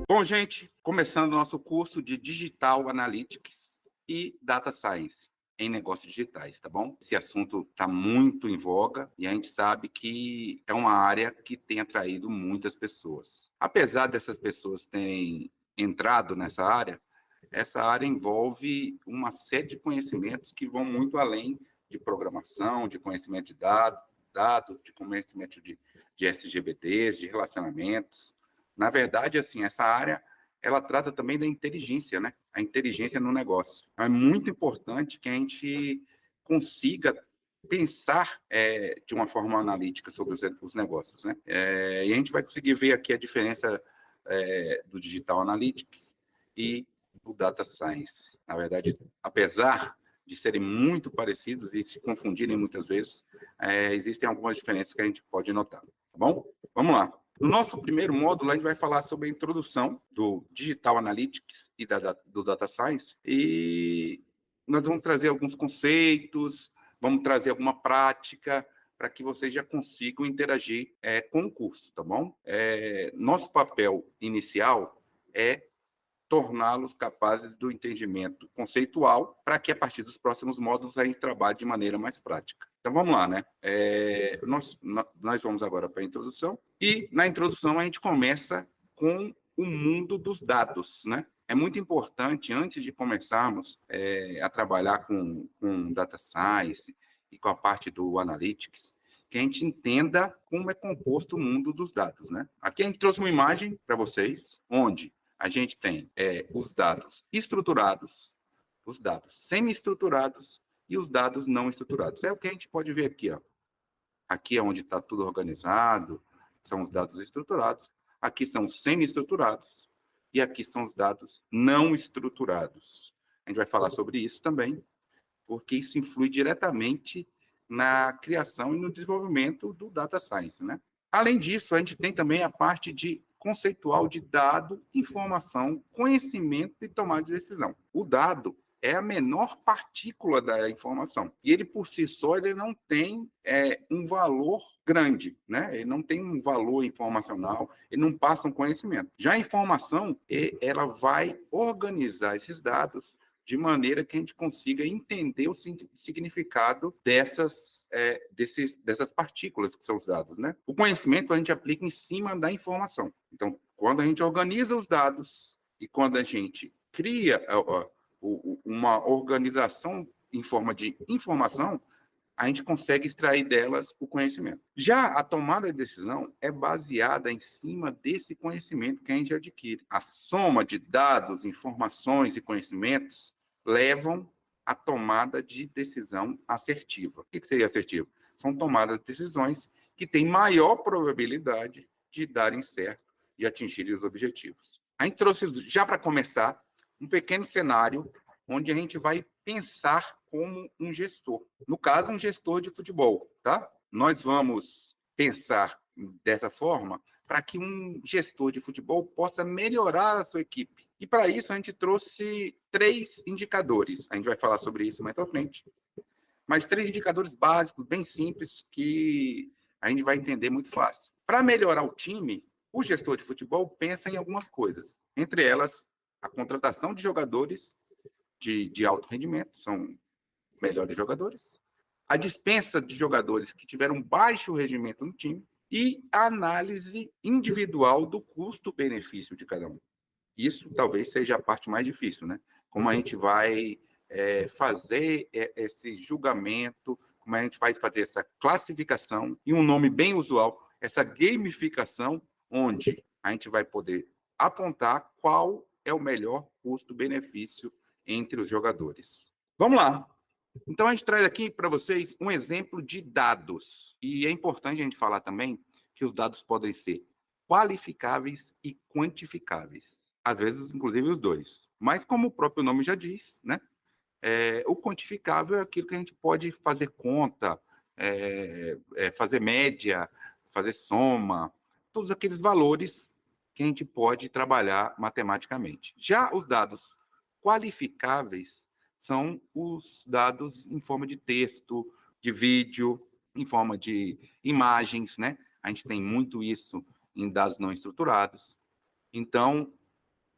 Bom, gente, começando o nosso curso de Digital Analytics e Data Science em negócios digitais, tá bom? Esse assunto está muito em voga e a gente sabe que é uma área que tem atraído muitas pessoas. Apesar dessas pessoas terem entrado nessa área, essa área envolve uma série de conhecimentos que vão muito além de programação, de conhecimento de dados, de conhecimento de SGBDs, de relacionamentos. Na verdade, assim, essa área ela trata também da inteligência, né? A inteligência no negócio. É muito importante que a gente consiga pensar de uma forma analítica sobre os negócios, né? E a gente vai conseguir ver aqui a diferença do Digital Analytics e do Data Science. Na verdade, apesar de serem muito parecidos e se confundirem muitas vezes, existem algumas diferenças que a gente pode notar, tá bom? Vamos lá. No nosso primeiro módulo, a gente vai falar sobre a introdução do Digital Analytics e do Data Science, e nós vamos trazer alguns conceitos, vamos trazer alguma prática para que vocês já consigam interagir com o curso, tá bom? Nosso papel inicial é torná-los capazes do entendimento conceitual para que, a partir dos próximos módulos, a gente trabalhe de maneira mais prática. Então, vamos lá, né? Nós vamos agora para a introdução, e na introdução a gente começa com o mundo dos dados, né? É muito importante, antes de começarmos a trabalhar com Data Science e com a parte do Analytics, que a gente entenda como é composto o mundo dos dados, né? Aqui a gente trouxe uma imagem para vocês, onde a gente tem os dados estruturados, os dados semi-estruturados e os dados não estruturados. É o que a gente pode ver aqui, ó. Aqui é onde está tudo organizado, são os dados estruturados. Aqui são os semi-estruturados e aqui são os dados não estruturados. A gente vai falar sobre isso também, porque isso influi diretamente na criação e no desenvolvimento do Data Science, né? Além disso, a gente tem também a parte de conceitual de dado, informação, conhecimento e tomada de decisão. O dado é a menor partícula da informação. E ele, por si só, ele não tem um valor grande, né? Ele não tem um valor informacional, ele não passa um conhecimento. Já a informação, ela vai organizar esses dados de maneira que a gente consiga entender o significado dessas partículas que são os dados, né? O conhecimento a gente aplica em cima da informação. Então, quando a gente organiza os dados e quando a gente cria uma organização em forma de informação, a gente consegue extrair delas o conhecimento. Já a tomada de decisão é baseada em cima desse conhecimento que a gente adquire. A soma de dados, informações e conhecimentos levam à tomada de decisão assertiva. O que seria assertivo? São tomadas de decisões que têm maior probabilidade de darem certo e atingirem os objetivos. A gente trouxe, já para começar, um pequeno cenário onde a gente vai pensar como um gestor. No caso, um gestor de futebol, tá? Nós vamos pensar dessa forma para que um gestor de futebol possa melhorar a sua equipe. E para isso a gente trouxe 3 indicadores. A gente vai falar sobre isso mais para frente. Mas 3 indicadores básicos, bem simples, que a gente vai entender muito fácil. Para melhorar o time, o gestor de futebol pensa em algumas coisas. Entre elas, a contratação de jogadores de alto rendimento, são melhores jogadores, a dispensa de jogadores que tiveram baixo rendimento no time e a análise individual do custo-benefício de cada um. Isso talvez seja a parte mais difícil, né? Como a gente vai fazer esse julgamento, como a gente vai fazer essa classificação, e um nome bem usual, essa gamificação, onde a gente vai poder apontar qual é o melhor custo-benefício entre os jogadores. Vamos lá. Então, a gente traz aqui para vocês um exemplo de dados. E é importante a gente falar também que os dados podem ser qualificáveis e quantificáveis. Às vezes, inclusive, os dois. Mas, como o próprio nome já diz, né? O quantificável é aquilo que a gente pode fazer conta, fazer média, fazer soma, todos aqueles valores que a gente pode trabalhar matematicamente. Já os dados qualificáveis são os dados em forma de texto, de vídeo, em forma de imagens, né? A gente tem muito isso em dados não estruturados. Então,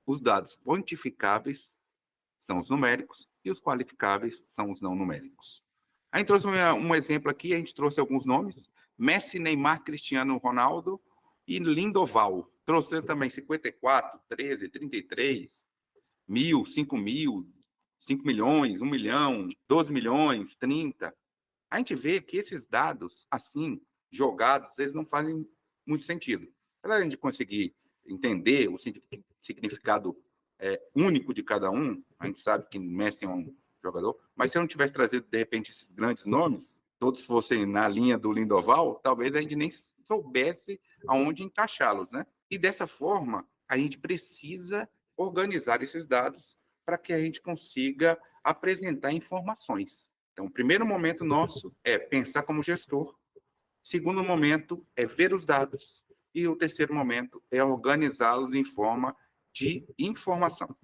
os dados quantificáveis são os numéricos e os qualificáveis são os não numéricos. A gente trouxe um exemplo aqui, a gente trouxe alguns nomes: Messi, Neymar, Cristiano Ronaldo e Lindoval. Trouxe também 54, 13, 33, 1.000, 5.000, 5 milhões, 1 milhão, 12 milhões, 30. A gente vê que esses dados, assim, jogados, eles não fazem muito sentido. Para a gente conseguir entender o significado único de cada um, a gente sabe que Messi é um jogador, mas se eu não tivesse trazido, de repente, esses grandes nomes, todos fossem na linha do Lindoval, talvez a gente nem soubesse aonde encaixá-los, né? E dessa forma, a gente precisa organizar esses dados para que a gente consiga apresentar informações. Então, o primeiro momento nosso é pensar como gestor, segundo momento é ver os dados, e o terceiro momento é organizá-los em forma de informação.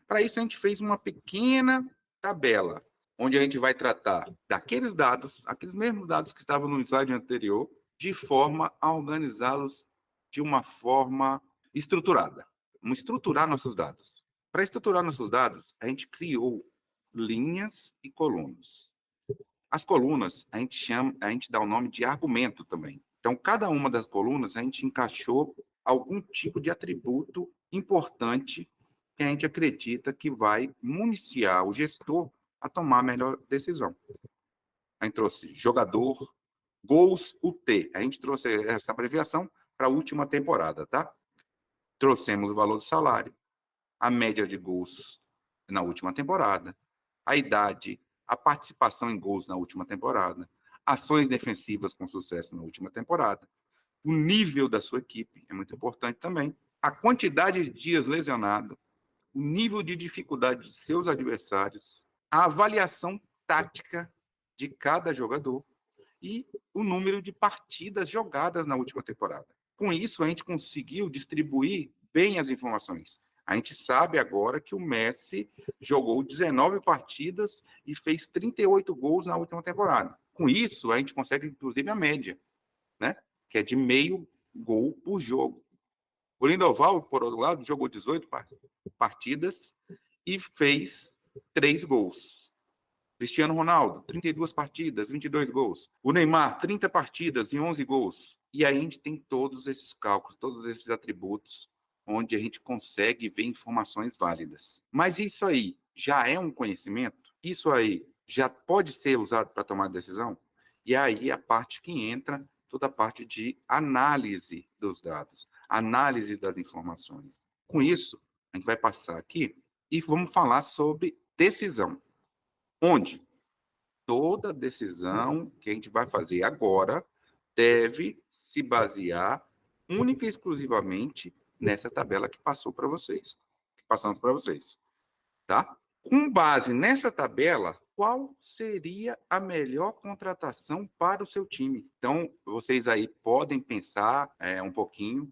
Para isso, a gente fez uma pequena tabela, onde a gente vai tratar daqueles dados, aqueles mesmos dados que estavam no slide anterior, de forma a organizá-los de uma forma estruturada. Vamos estruturar nossos dados. Para estruturar nossos dados, a gente criou linhas e colunas. As colunas, a gente dá o nome de argumento também. Então, cada uma das colunas, a gente encaixou algum tipo de atributo importante que a gente acredita que vai municiar o gestor a tomar a melhor decisão. A gente trouxe jogador, gols UT. A gente trouxe essa abreviação para a última temporada, tá? Trouxemos o valor do salário, a média de gols na última temporada, a idade, a participação em gols na última temporada, ações defensivas com sucesso na última temporada, o nível da sua equipe, é muito importante também, a quantidade de dias lesionado, o nível de dificuldade de seus adversários, a avaliação tática de cada jogador e o número de partidas jogadas na última temporada. Com isso, a gente conseguiu distribuir bem as informações. A gente sabe agora que o Messi jogou 19 partidas e fez 38 gols na última temporada. Com isso, a gente consegue, inclusive, a média, né? Que é de meio gol por jogo. O Lindoval, por outro lado, jogou 18 partidas e fez 3 gols. Cristiano Ronaldo, 32 partidas, 22 gols. O Neymar, 30 partidas e 11 gols. E aí a gente tem todos esses cálculos, todos esses atributos, onde a gente consegue ver informações válidas. Mas isso aí já é um conhecimento? Isso aí já pode ser usado para tomar decisão? E aí a parte que entra, toda a parte de análise dos dados, análise das informações. Com isso, a gente vai passar aqui e vamos falar sobre decisão. Onde toda decisão que a gente vai fazer agora deve se basear única e exclusivamente nessa tabela que passou para vocês, que passamos para vocês, tá? Com base nessa tabela, qual seria a melhor contratação para o seu time? Então, vocês aí podem pensar um pouquinho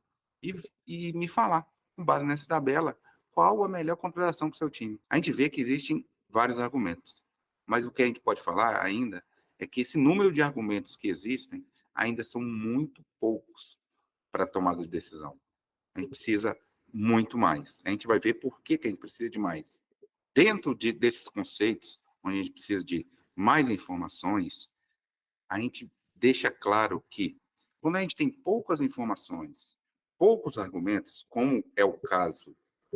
e me falar, com base nessa tabela, qual a melhor contratação para o seu time. A gente vê que existem vários argumentos, mas o que a gente pode falar ainda é que esse número de argumentos que existem ainda são muito poucos para a tomada de decisão. A gente precisa muito mais. A gente vai ver por que a gente precisa de mais. Dentro desses conceitos, onde a gente precisa de mais informações, a gente deixa claro que, quando a gente tem poucas informações, poucos argumentos, como é o caso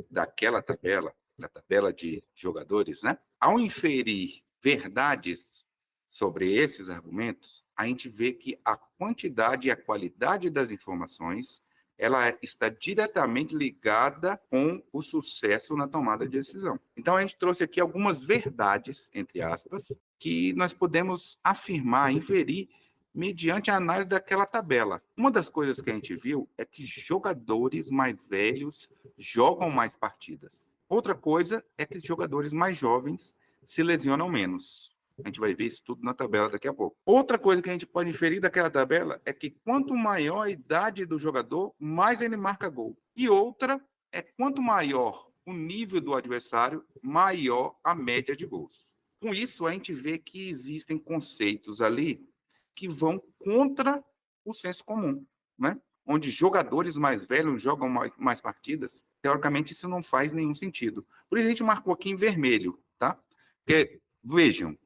daquela tabela, da tabela de jogadores, né? Ao inferir verdades sobre esses argumentos, a gente vê que a quantidade e a qualidade das informações ela está diretamente ligada com o sucesso na tomada de decisão. Então, a gente trouxe aqui algumas verdades, entre aspas, que nós podemos afirmar, inferir, mediante a análise daquela tabela. Uma das coisas que a gente viu é que jogadores mais velhos jogam mais partidas. Outra coisa é que jogadores mais jovens se lesionam menos. A gente vai ver isso tudo na tabela daqui a pouco. Outra coisa que a gente pode inferir daquela tabela é que quanto maior a idade do jogador, mais ele marca gol. E outra é quanto maior o nível do adversário, maior a média de gols. Com isso, a gente vê que existem conceitos ali que vão contra o senso comum, né? Onde jogadores mais velhos jogam mais partidas. Teoricamente, isso não faz nenhum sentido. Por isso, a gente marcou aqui em vermelho, tá? Porque, vejam,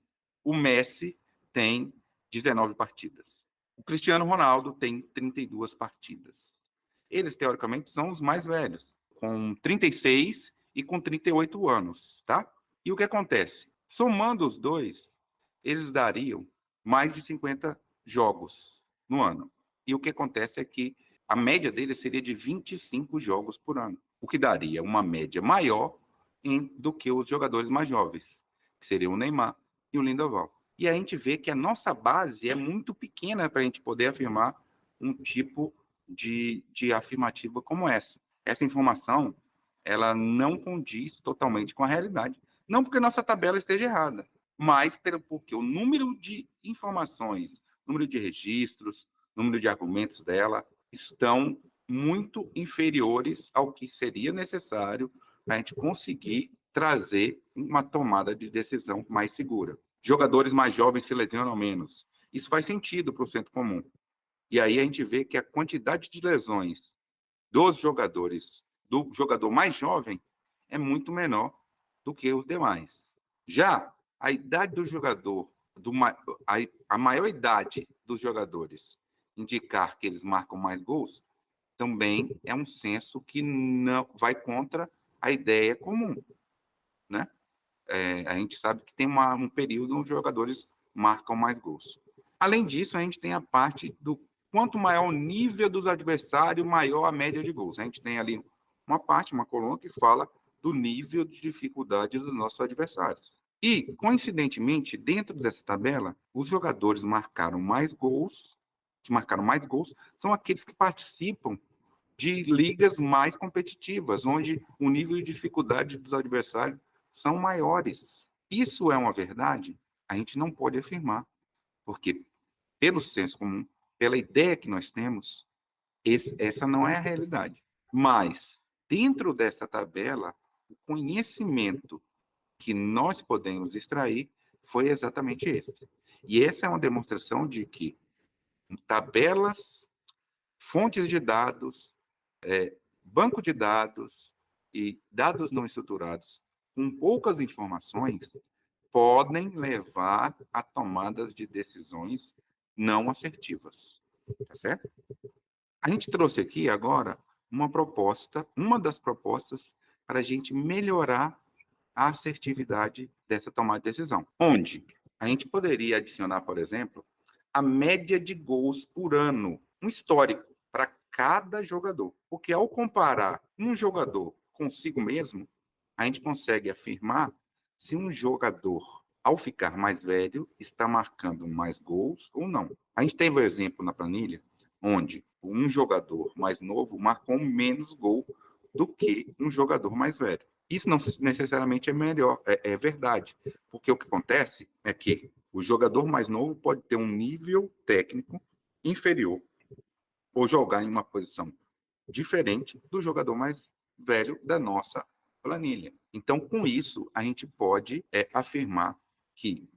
o Messi tem 19 partidas. O Cristiano Ronaldo tem 32 partidas. Eles, teoricamente, são os mais velhos, com 36 e com 38 anos, tá? E o que acontece? Somando os dois, eles dariam mais de 50 jogos no ano. E o que acontece é que a média deles seria de 25 jogos por ano, o que daria uma média maior do que os jogadores mais jovens, que seriam o Neymar e o Lindoval. E a gente vê que a nossa base é muito pequena para a gente poder afirmar um tipo de afirmativa como essa. Essa informação, ela não condiz totalmente com a realidade. Não porque nossa tabela esteja errada, mas porque o número de informações, número de registros, número de argumentos dela estão muito inferiores ao que seria necessário para a gente conseguir trazer uma tomada de decisão mais segura. Jogadores mais jovens se lesionam menos. Isso faz sentido para o senso comum. E aí a gente vê que a quantidade de lesões dos jogadores, do jogador mais jovem, é muito menor do que os demais. Já a idade do jogador, a maior idade dos jogadores indicar que eles marcam mais gols, também é um senso que não vai contra a ideia comum, né? A gente sabe que tem um período onde os jogadores marcam mais gols. Além disso, a gente tem a parte do quanto maior o nível dos adversários, maior a média de gols. A gente tem ali uma parte, uma coluna que fala do nível de dificuldade dos nossos adversários. E, coincidentemente, dentro dessa tabela, os jogadores que marcaram mais gols, são aqueles que participam de ligas mais competitivas, onde o nível de dificuldade dos adversários são maiores. Isso é uma verdade? A gente não pode afirmar, porque, pelo senso comum, pela ideia que nós temos, essa não é a realidade. Mas, dentro dessa tabela, o conhecimento que nós podemos extrair foi exatamente esse. E essa é uma demonstração de que tabelas, fontes de dados, banco de dados e dados não estruturados com poucas informações podem levar a tomadas de decisões não assertivas, tá certo? A gente trouxe aqui agora uma das propostas para a gente melhorar a assertividade dessa tomada de decisão, onde a gente poderia adicionar, por exemplo, a média de gols por ano, um histórico para cada jogador, porque ao comparar um jogador consigo mesmo, a gente consegue afirmar se um jogador, ao ficar mais velho, está marcando mais gols ou não. A gente teve um exemplo na planilha onde um jogador mais novo marcou menos gol do que um jogador mais velho. Isso não necessariamente é melhor, é verdade, porque o que acontece é que o jogador mais novo pode ter um nível técnico inferior ou jogar em uma posição diferente do jogador mais velho da nossa planilha. Então, com isso, a gente pode afirmar que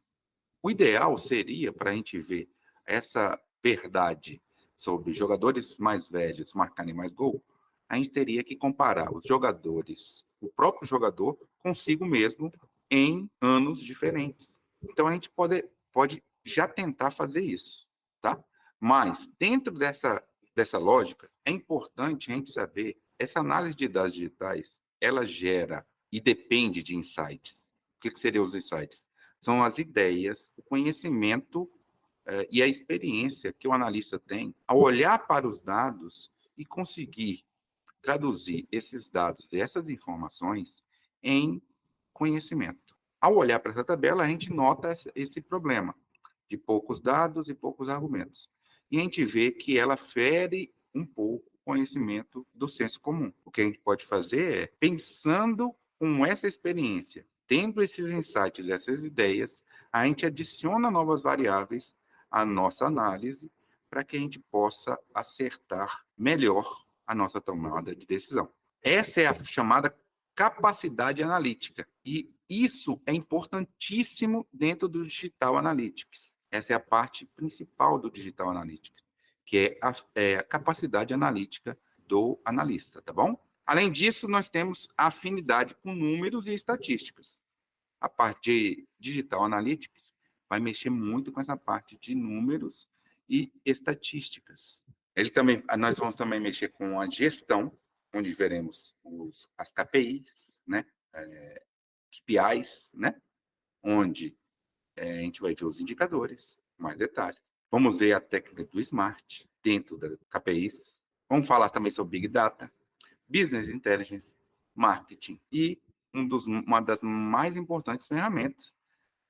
o ideal seria, para a gente ver essa verdade sobre jogadores mais velhos marcarem mais gol, a gente teria que comparar os jogadores, o próprio jogador, consigo mesmo em anos diferentes. Então, a gente pode já tentar fazer isso, tá? Mas, dentro dessa lógica, é importante a gente saber, essa análise de dados digitais, ela gera e depende de insights. O que seriam os insights? São as ideias, o conhecimento e a experiência que o analista tem ao olhar para os dados e conseguir traduzir esses dados e essas informações em conhecimento. Ao olhar para essa tabela, a gente nota esse problema de poucos dados e poucos argumentos. E a gente vê que ela fere um pouco o conhecimento do senso comum. O que a gente pode fazer é, pensando com essa experiência, tendo esses insights, essas ideias, a gente adiciona novas variáveis à nossa análise para que a gente possa acertar melhor a nossa tomada de decisão. Essa é a chamada capacidade analítica. E isso é importantíssimo dentro do Digital Analytics. Essa é a parte principal do Digital Analytics, que é a capacidade analítica do analista, tá bom? Além disso, nós temos a afinidade com números e estatísticas. A parte de Digital Analytics vai mexer muito com essa parte de números e estatísticas. Nós vamos também mexer com a gestão, onde veremos as KPIs, né? KPIs, né? Onde a gente vai ver os indicadores, mais detalhes. Vamos ver a técnica do Smart dentro da KPIs. Vamos falar também sobre Big Data, Business Intelligence, Marketing e uma das mais importantes ferramentas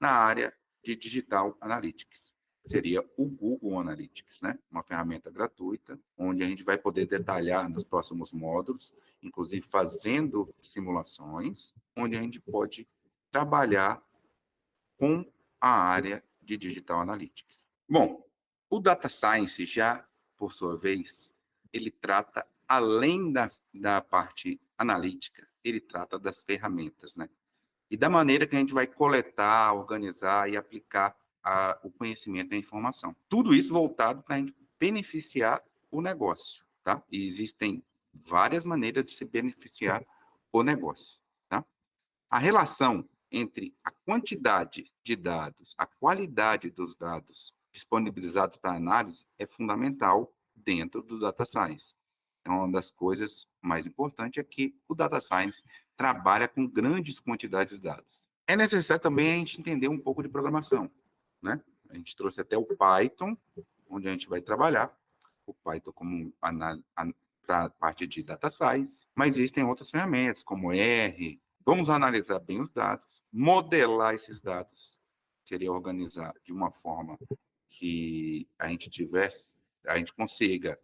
na área de Digital Analytics. Seria o Google Analytics, né? Uma ferramenta gratuita, onde a gente vai poder detalhar nos próximos módulos, inclusive fazendo simulações, onde a gente pode trabalhar com a área de Digital Analytics. Bom, o Data Science já, por sua vez, ele trata, além da parte analítica, ele trata das ferramentas, né? E da maneira que a gente vai coletar, organizar e aplicar o conhecimento e a informação. Tudo isso voltado para a gente beneficiar o negócio, tá? E existem várias maneiras de se beneficiar o negócio, tá? A relação entre a quantidade de dados, a qualidade dos dados disponibilizados para análise é fundamental dentro do Data Science. Então, uma das coisas mais importantes é que o Data Science trabalha com grandes quantidades de dados. É necessário também a gente entender um pouco de programação, né? A gente trouxe até o Python, onde a gente vai trabalhar o Python como para a parte de Data Science, mas existem outras ferramentas, como R. Vamos analisar bem os dados, modelar esses dados, seria organizar de uma forma que a gente consiga,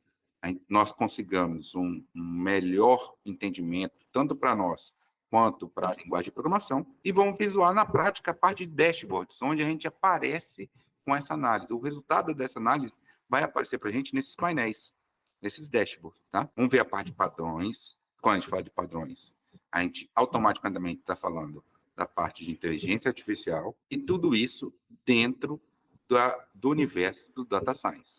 nós consigamos um melhor entendimento, tanto para nós quanto para a linguagem de programação, e vamos visualizar na prática a parte de dashboards, onde a gente aparece com essa análise. O resultado dessa análise vai aparecer para a gente nesses painéis, nesses dashboards, tá? Vamos ver a parte de padrões. Quando a gente fala de padrões, a gente automaticamente está falando da parte de inteligência artificial, e tudo isso dentro do universo do Data Science.